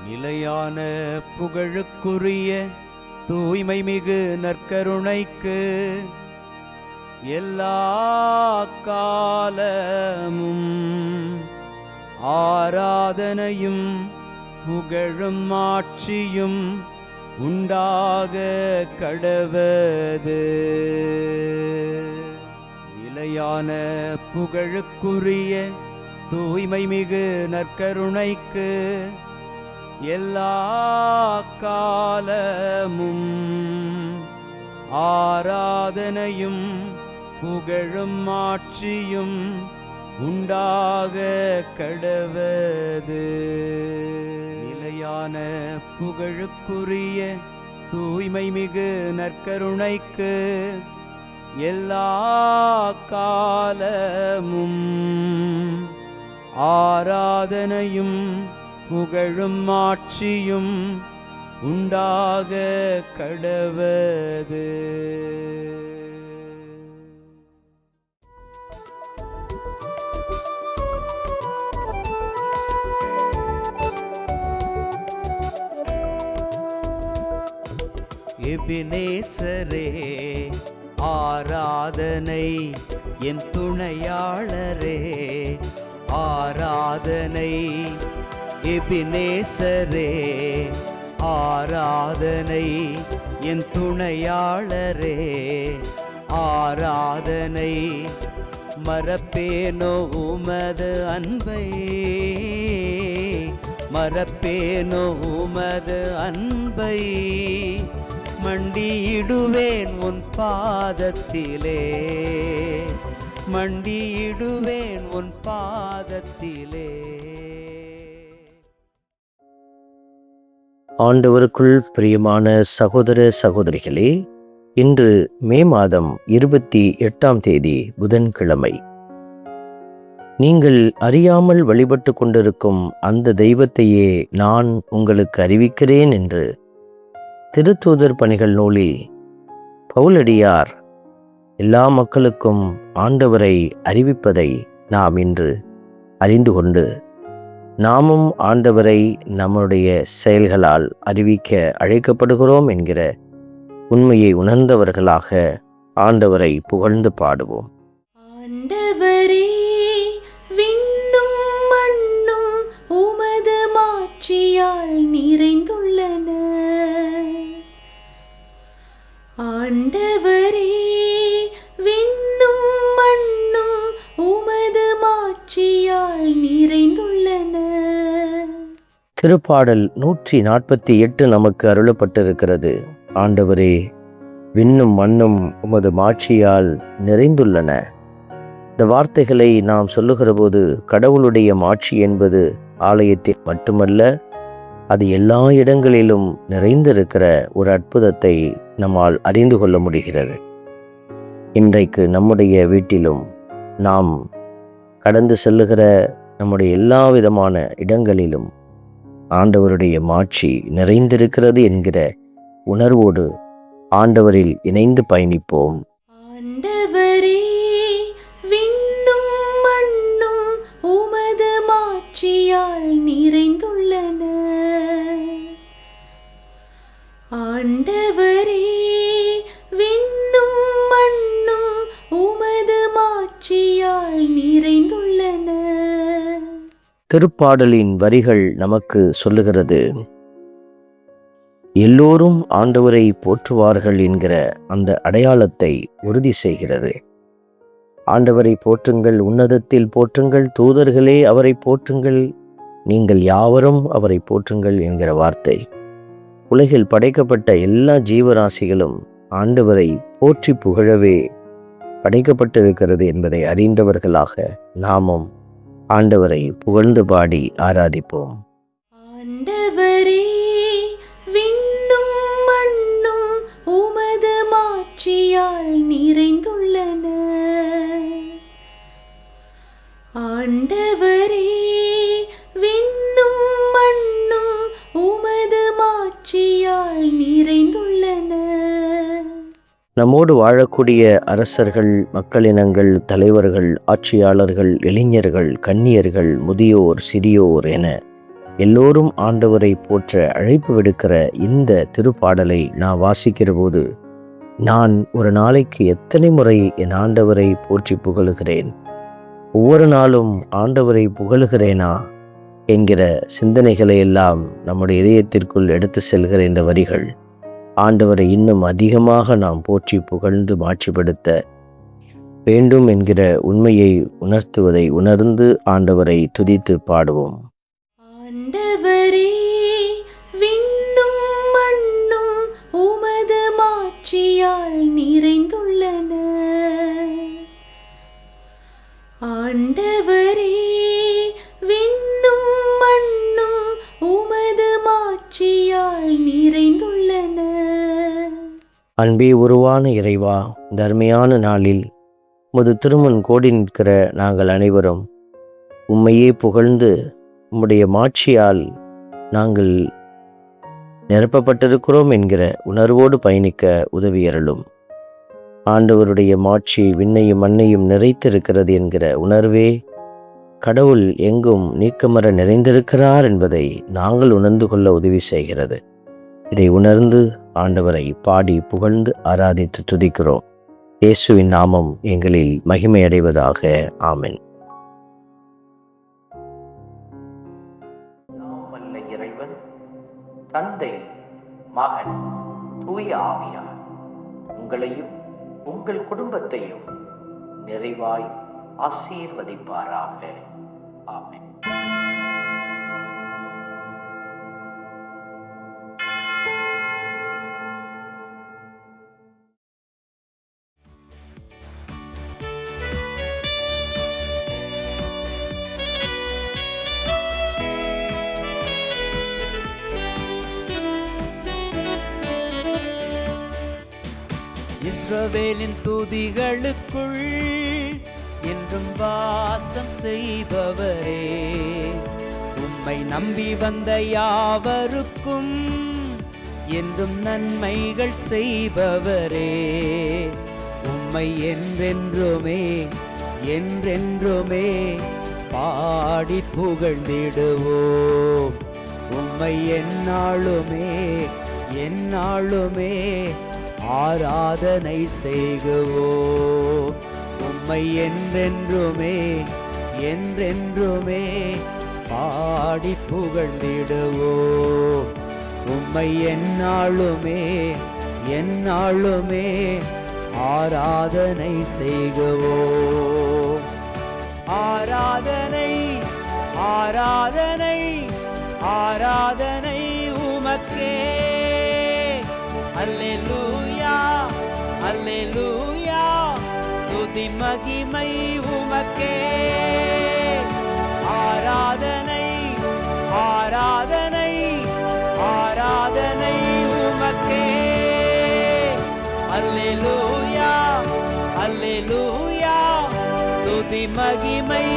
நிலையான புகழுக்குரிய தூய்மை மிகு நற்கருணைக்கு எல்லா காலமும் ஆராதனையும் புகழும் ஆட்சியும் உண்டாக கடவது. நிலையான புகழுக்குரிய தூய்மை மிகு நற்கருணைக்கு எல்லா காலமும் ஆராதனையும் புகழும் ஆட்சியும் உண்டாக கடவது. நிலையான புகழுக்குரிய தூய்மை மிகு நற்கருணைக்கு எல்லா காலமும் ஆராதனையும் புகழும் ஆட்சியும் உண்டாக கடவது. எபினேசரே ஆராதனை, என் துணையாளரே ஆராதனை. எபினேசரே ஆராதனை, என் துணையாளரே ஆராதனை. மறப்பேனோ உமது அன்பை, மறப்பேனோ உமது அன்பை. மண்டியிடுவேன் உன் பாதத்திலே, மண்டியிடுவேன் உன் பாதத்திலே. ஆண்டவருக்குள் பிரியமான சகோதர சகோதரிகளே, இன்று மே மாதம் 28 புதன்கிழமை. நீங்கள் அறியாமல் வழிபட்டு கொண்டிருக்கும் அந்த தெய்வத்தையே நான் உங்களுக்கு அறிவிக்கிறேன் என்று திருத்தூதர் பணிகள் நூலில் பவுலடியார் எல்லா மக்களுக்கும் ஆண்டவரை அறிவிப்பதை நாம் இன்று அறிந்து கொண்டு நாமும் ஆண்டவரை நம்முடைய செயல்களால் அறிவிக்க அழைக்கப்படுகிறோம் என்கிற உண்மையை உணர்ந்தவர்களாக ஆண்டவரை புகழ்ந்து பாடுவோம். ஆண்டவரே, விண்ணும் மண்ணும் உமது மாட்சியால் நிறைந்துள்ளன. ஆண்டவரே, விண்ணும் மண்ணும் உமது மாட்சியால் நிறைந்துள்ளன. திருப்பாடல் 148 நமக்கு அருளப்பட்டிருக்கிறது. ஆண்டவரே, விண்ணும் மண்ணும் உமது மாட்சியால் நிறைந்துள்ளன. இந்த வார்த்தைகளை நாம் சொல்லுகிற போது கடவுளுடைய மாட்சி என்பது ஆலயத்தில் மட்டுமல்ல, அது எல்லா இடங்களிலும் நிறைந்திருக்கிற ஒரு அற்புதத்தை நம்மால் அறிந்து கொள்ள முடிகிறது. இன்றைக்கு நம்முடைய வீட்டிலும் நாம் கடந்து செல்லுகிற நம்முடைய எல்லா விதமான இடங்களிலும் ஆண்டவருடைய மாட்சி நிறைந்திருக்கிறது என்கிற உணர்வோடு ஆண்டவரில் இணைந்து பயணிப்போம். ஆண்டவரே, விண்ணும் மண்ணும் உமது மாட்சியால் நிறைந்துள்ளன. ஆண்டவரே, விண்ணும் மண்ணும் உமது மாட்சியால் நிறைந்துள்ளன. திருப்பாடலின் வரிகள் நமக்கு சொல்லுகிறது, எல்லோரும் ஆண்டவரை போற்றுவார்கள் என்கிற அந்த அடையாளத்தை உறுதி செய்கிறது. ஆண்டவரை போற்றுங்கள், உன்னதத்தில் போற்றுங்கள், தூதர்களே அவரை போற்றுங்கள், நீங்கள் யாவரும் அவரை போற்றுங்கள் என்கிற வார்த்தை உலகில் படைக்கப்பட்ட எல்லா ஜீவராசிகளும் ஆண்டவரை போற்றி புகழவே படைக்கப்பட்டிருக்கிறது என்பதை அறிந்தவர்களாக நாமும் ஆண்டவரை புகழ்ந்து பாடி ஆராதிப்போம். ஆண்டவரே, விண்ணும் மண்ணும் உமது மாட்சியால் நிறைந்துள்ளன. ஆண்டவரே, விண்ணும் மண்ணும் உமது மாட்சியால் நிறைந்துள்ளன. நம்மோடு வாழக்கூடிய அரசர்கள், மக்களினங்கள், தலைவர்கள், ஆட்சியாளர்கள், இளைஞர்கள், கன்னியர்கள், முதியோர், சிறியோர் என எல்லோரும் ஆண்டவரை போற்ற அழைப்பு விடுக்கிற இந்த திருப்பாடலை நான் வாசிக்கிற போது நான் ஒரு நாளைக்கு எத்தனை முறை என் ஆண்டவரை போற்றி புகழுகிறேன், ஒவ்வொரு நாளும் ஆண்டவரை புகழுகிறேனா என்கிற சிந்தனைகளை எல்லாம் நம்முடைய இதயத்திற்குள் எடுத்து செல்கிற இந்த வரிகள் ஆண்டவரை இன்னும் அதிகமாக நாம் போற்றி புகழ்ந்து மாட்சிப்படுத்த வேண்டும் என்கிற உண்மையை உணர்த்துவதை உணர்ந்து ஆண்டவரை துதித்து பாடுவோம். ஆண்டவரே, விண்ணும் மண்ணும் உமது மாட்சியால் நிறைந்துள்ளன. ஆண்டவரே, விண்ணும் மண்ணும் உமது மாட்சியால் நிறைந்துள்ளன. அன்பே உருவான இறைவா, இந்த அருமையான நாளில் உமது திருமுன் கோடி நிற்கிற நாங்கள் அனைவரும் உம்மையே புகழ்ந்து உம்முடைய மாட்சியால் நாங்கள் நிரப்பப்பட்டிருக்கிறோம் என்கிற உணர்வோடு பயணிக்க உதவியருளும். ஆண்டவருடைய மாட்சி விண்ணையும் மண்ணையும் நிறைத்திருக்கிறது என்கிற உணர்வே கடவுள் எங்கும் நீக்கமர நிறைந்திருக்கிறார் என்பதை நாங்கள் உணர்ந்து கொள்ள உதவி செய்கிறது. இதை உணர்ந்து ஆண்டவரை பாடி புகழ்ந்து ஆராதித்து துதிக்கிறோம். இயேசுவின் நாமம் எங்களில் மகிமையடைவதாக. ஆமென். வல்ல இறைவன் தந்தை, மகன், தூய ஆவியார் உங்களையும் உங்கள் குடும்பத்தையும் நிறைவாய் ஆசீர்வதிப்பாராக. ஆமென். இஸ்ரவேலின் துதிகளுக்குள் என்றும் வாசம் செய்பவரே, உம்மை நம்பி வந்த யாவருக்கும் என்றும் நன்மைகள் செய்பவரே, உம்மை என்றென்றுமே என்றென்றுமே பாடி புகழ்ந்திடுவோம். உம்மை எந்நாளுமே எந்நாளுமே ஆராதனை செய்குவோம். உம்மை என்றென்றுமே என்றென்றுமே பாடி புகழ்ந்திடுவோம். உம்மை எந்நாளுமே எந்நாளுமே ஆராதனை செய்குவோம். ஆராதனை ஆராதனை ஆராதனை உமக்கே. அல்லேலூயா அல்லேலூயா, துதி மகிமை உமக்கே. ஆராதனை ஆராதனை ஆராதனை உமக்கே. அல்லேலூயா அல்லேலூயா, துதி மகிமை